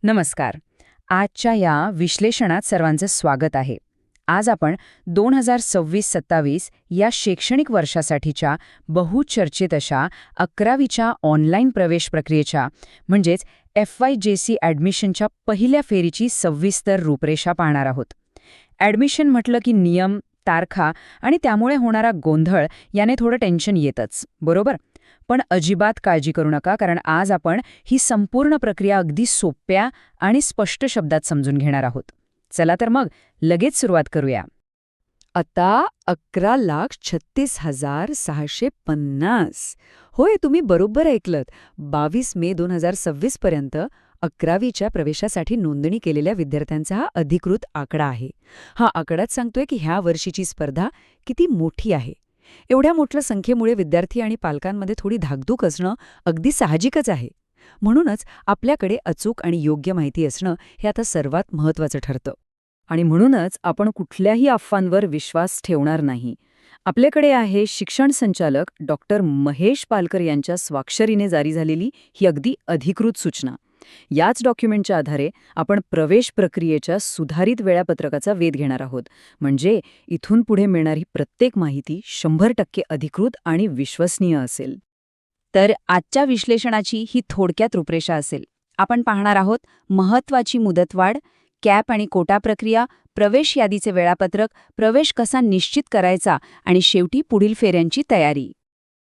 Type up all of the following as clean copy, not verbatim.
नमस्कार. आजच्या या विश्लेषणात सर्वांचं स्वागत आहे. आज आपण 2026-27 या शैक्षणिक वर्षासाठीच्या बहुचर्चित अशा 11वीच्या ऑनलाईन प्रवेश प्रक्रियेच्या म्हणजेच FYJC ॲडमिशनच्या पहिल्या फेरीची सविस्तर रूपरेषा पाहणार आहोत. ॲडमिशन म्हटलं की नियम, तारखा आणि त्यामुळे होणारा गोंधळ याने थोडं टेन्शन येतच, बरोबर? पण अजिबात काळजी करू नका, कारण आज आपण ही संपूर्ण प्रक्रिया अगदी सोप्या आणि स्पष्ट शब्दात समजून घेणार आहोत. चला तर मग लगेच सुरुवात करूया. आता 11,36,650. होय, तुम्ही बरोबर ऐकलत. 22 मे 2026 पर्यंत 11वीच्या प्रवेशासाठी नोंदणी केलेल्या विद्यार्थ्यांचा हा अधिकृत आकडा आहे. हा आकडाच सांगतोय की ह्या वर्षीची स्पर्धा किती मोठी आहे. एवढ्या मोठ्या संख्येमुळे विद्यार्थी आणि पालकांमध्ये थोडी धाकधूक असणं अगदी साहजिकच आहे. म्हणूनच आपल्याकडे अचूक आणि योग्य माहिती असणं हे आता सर्वात महत्त्वाचं ठरतं. आणि म्हणूनच आपण कुठल्याही अफवांवर विश्वास ठेवणार नाही. आपल्याकडे आहे शिक्षण संचालक डॉक्टर महेश पालकर यांच्या स्वाक्षरीने जारी झालेली ही अगदी अधिकृत सूचना. याच डॉक्युमेंटच्या आधारे आपण प्रवेश प्रक्रियेच्या सुधारित वेळापत्रकाचा वेध घेणार आहोत. म्हणजे इथून पुढे मिळणारी प्रत्येक माहिती 100% अधिकृत आणि विश्वसनीय असेल. तर आजच्या विश्लेषणाची ही थोडक्यात रूपरेषा असेल. आपण पाहणार आहोत महत्त्वाची मुदतवाढ, कॅप आणि कोटा प्रक्रिया, प्रवेश यादीचे वेळापत्रक, प्रवेश कसा निश्चित करायचा आणि शेवटी पुढील फेऱ्यांची तयारी.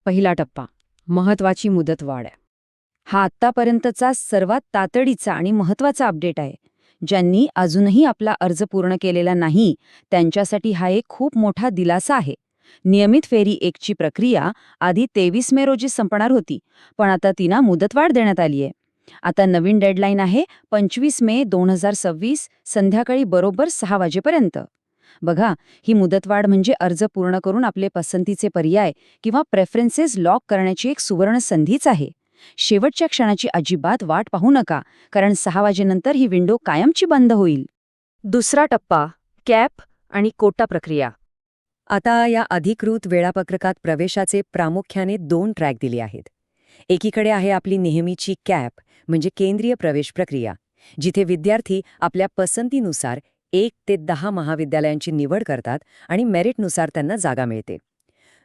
पहिला टप्पा, महत्त्वाची मुदतवाढ. हा आत्तापर्यंतचा सर्वात तातडीचा आणि महत्त्वाचा अपडेट आहे. ज्यांनी अजूनही आपला अर्ज पूर्ण केलेला नाही त्यांच्यासाठी हा एक खूप मोठा दिलासा आहे. नियमित फेरी 1ची प्रक्रिया आधी 23 मे रोजी संपणार होती, पण आता तिला मुदतवाढ देण्यात आली आहे. आता नवीन डेडलाईन आहे 25 मे 2026 संध्याकाळी बरोबर 6 वाजेपर्यंत. बघा, ही मुदतवाढ म्हणजे अर्ज पूर्ण करून आपले पसंतीचे पर्याय किंवा प्रेफरन्सेस लॉक करण्याची एक सुवर्ण संधीच आहे. शेवटच्या क्षणाची अजिबात वाट पाहू नका, कारण 6 वाजेनंतर ही विंडो कायमची बंद होईल. दुसरा टप्पा, कॅप आणि कोटा प्रक्रिया. आता या अधिकृत वेळापत्रकात प्रवेशाचे प्रामुख्याने 2 ट्रॅक दिले आहेत. एकीकडे आहे आपली नेहमीची कॅप म्हणजे केंद्रीय प्रवेश प्रक्रिया, जिथे विद्यार्थी आपल्या पसंतीनुसार 1 ते 10 महाविद्यालयांची निवड करतात आणि मेरिटनुसार त्यांना जागा मिळते.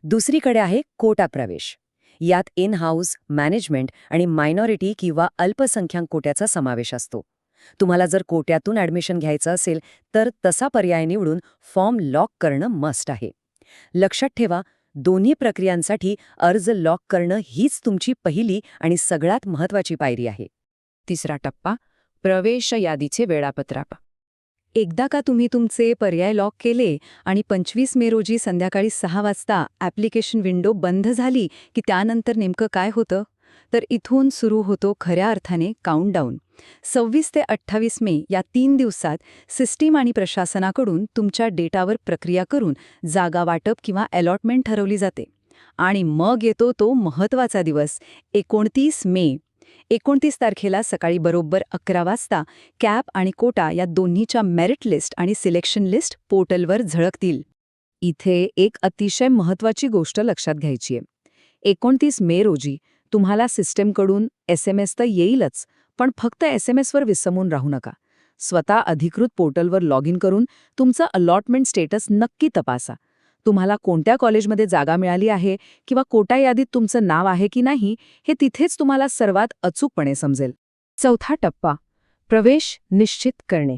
दुसरीकडे आहे कोटा प्रवेश. यात इन हाऊस, मॅनेजमेंट आणि मायनॉरिटी किंवा अल्पसंख्याक कोट्याचा समावेश असतो. तुम्हाला जर कोट्यातून ॲडमिशन घ्यायचं असेल तर तसा पर्याय निवडून फॉर्म लॉक करणं मस्ट आहे. लक्षात ठेवा, दोन्ही प्रक्रियांसाठी अर्ज लॉक करणं हीच तुमची पहिली आणि सगळ्यात महत्त्वाची पायरी आहे. तिसरा टप्पा, प्रवेश यादीचे वेळापत्रक. एकदा का तुम्ही तुमचे पर्याय लॉक केले आणि 25 मे रोजी संध्याकाळी 6 वाजता ॲप्लिकेशन विंडो बंद झाली की त्यानंतर नेमकं काय होतं? तर इथून सुरू होतो खऱ्या अर्थाने काउंटडाऊन. 26 ते 28 मे या 3 दिवसात सिस्टीम आणि प्रशासनाकडून तुमच्या डेटावर प्रक्रिया करून जागा वाटप किंवा अलॉटमेंट ठरवली जाते. आणि मग येतो तो महत्त्वाचा दिवस, 29 मे. 29 तारखेला सकाळी बरोबर 11 वाजता कॅप आणि कोटा या दोन्हीच्या मेरिट लिस्ट आणि सिलेक्शन लिस्ट पोर्टलवर झळकतील. इथे एक अतिशय महत्त्वाची गोष्ट लक्षात घ्यायची आहे. 29 मे रोजी तुम्हाला सिस्टमकडून SMS तर येईलच, पण फक्त SMSवर विसंबून राहू नका. स्वतः अधिकृत पोर्टलवर लॉग इन करून तुमचं अलॉटमेंट स्टेटस नक्की तपासा. तुम्हाला कोणत्या कॉलेजमध्ये जागा मिळाली आहे किंवा कोटा यादीत तुमचं नाव आहे की नाही हे तिथेच तुम्हाला सर्वात अचूकपणे समजेल. चौथा टप्पा, प्रवेश निश्चित करणे.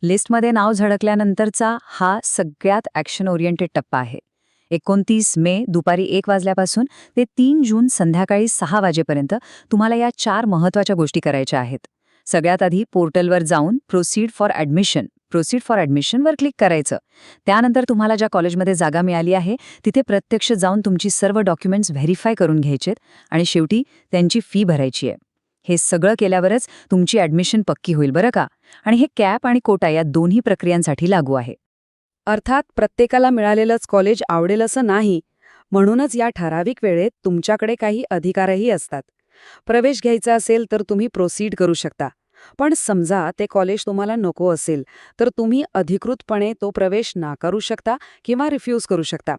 लिस्टमध्ये नाव झळकल्यानंतरचा हा सगळ्यात ॲक्शन ओरिएंटेड टप्पा आहे. 29 मे दुपारी 1 वाजल्यापासून ते 3 जून संध्याकाळी 6 वाजेपर्यंत तुम्हाला या 4 महत्त्वाच्या गोष्टी करायच्या आहेत. सगळ्यात आधी पोर्टलवर जाऊन प्रोसीड फॉर ॲडमिशनवर क्लिक करायचं. त्यानंतर तुम्हाला ज्या कॉलेजमध्ये जागा मिळाली आहे तिथे प्रत्यक्ष जाऊन तुमची सर्व डॉक्युमेंट्स व्हेरीफाय करून घ्यायचेत आणि शेवटी त्यांची फी भरायची आहे. हे सगळं केल्यावरच तुमची ॲडमिशन पक्की होईल, बरं का? आणि हे कॅप आणि कोटा या दोन्ही प्रक्रियांसाठी लागू आहे. अर्थात प्रत्येकाला मिळालेलंच कॉलेज आवडेल असं नाही. म्हणूनच या ठराविक वेळेत तुमच्याकडे काही अधिकारही असतात. प्रवेश घ्यायचा असेल तर तुम्ही प्रोसीड करू शकता. पण समजा ते कॉलेज तुम्हाला नको असेल तर तुम्ही अधिकृतपणे तो प्रवेश नाकारू शकता किंवा रिफ्यूज करू शकता.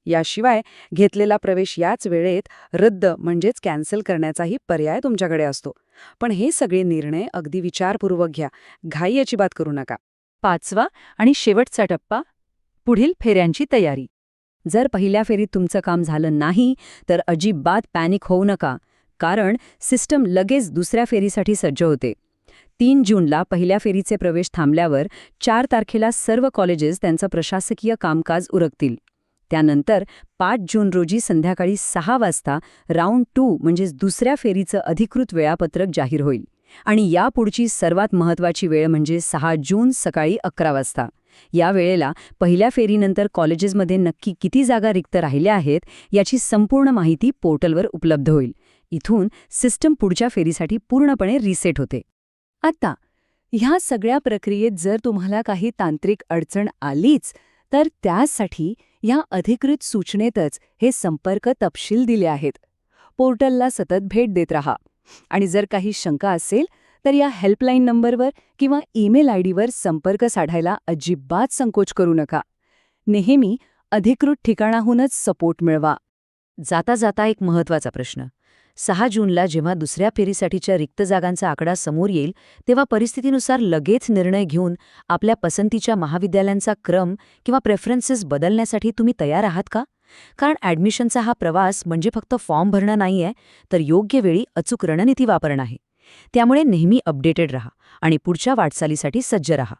याशिवाय घेतलेला प्रवेश याच वेळेत रद्द म्हणजेच कॅन्सल करण्याचाही पर्याय तुमच्याकडे असतो. पण हे सगळे निर्णय अगदी विचारपूर्वक घ्या, घाई अजिबात करू नका. 5वा आणि शेवटचा टप्पा, पुढील फेऱ्यांची तयारी. जर पहिल्या फेरीत तुमचं काम झालं नाही तर अजिबात पॅनिक होऊ नका, कारण सिस्टम लगेच दुसऱ्या फेरीसाठी सज्ज होते. 3 जूनला पहिल्या फेरीचे प्रवेश थांबल्यावर 4 तारखेला सर्व कॉलेजेस त्यांचं प्रशासकीय कामकाज उरकतील. त्यानंतर 5 जून रोजी संध्याकाळी 6 वाजता राऊंड 2 म्हणजेच दुसऱ्या फेरीचं अधिकृत वेळापत्रक जाहीर होईल. आणि यापुढची सर्वात महत्त्वाची वेळ म्हणजे 6 जून सकाळी 11 वाजता. या वेळेला पहिल्या फेरीनंतर कॉलेजेसमध्ये नक्की किती जागा रिक्त राहिल्या आहेत याची संपूर्ण माहिती पोर्टलवर उपलब्ध होईल. इथून सिस्टम पुढच्या फेरीसाठी पूर्णपणे रिसेट होते. आता ह्या सगळ्या प्रक्रियेत जर तुम्हाला काही तांत्रिक अडचण आलीच तर त्यासाठी ह्या अधिकृत सूचनेतच हे संपर्क तपशील दिले आहेत. पोर्टलला सतत भेट देत राहा आणि जर काही शंका असेल तर या हेल्पलाईन नंबरवर किंवा ईमेल आयडीवर संपर्क साधायला अजिबात संकोच करू नका. नेहमी अधिकृत ठिकाणाहूनच सपोर्ट मिळवा. जाता जाता एक महत्त्वाचा प्रश्न. 6 जूनला जेव्हा दुसऱ्या फेरीसाठीच्या रिक्त जागांचा आकडा समोर येईल तेव्हा परिस्थितीनुसार लगेच निर्णय घेऊन आपल्या पसंतीच्या महाविद्यालयांचा क्रम किंवा प्रेफरन्सेस बदलण्यासाठी तुम्ही तयार आहात का? कारण ॲडमिशनचा हा प्रवास म्हणजे फक्त फॉर्म भरणं नाहीये, तर योग्य वेळी अचूक रणनीती वापरणं आहे. त्यामुळे नेहमी अपडेटेड रहा आणि पुढच्या वाटचालीसाठी सज्ज रहा.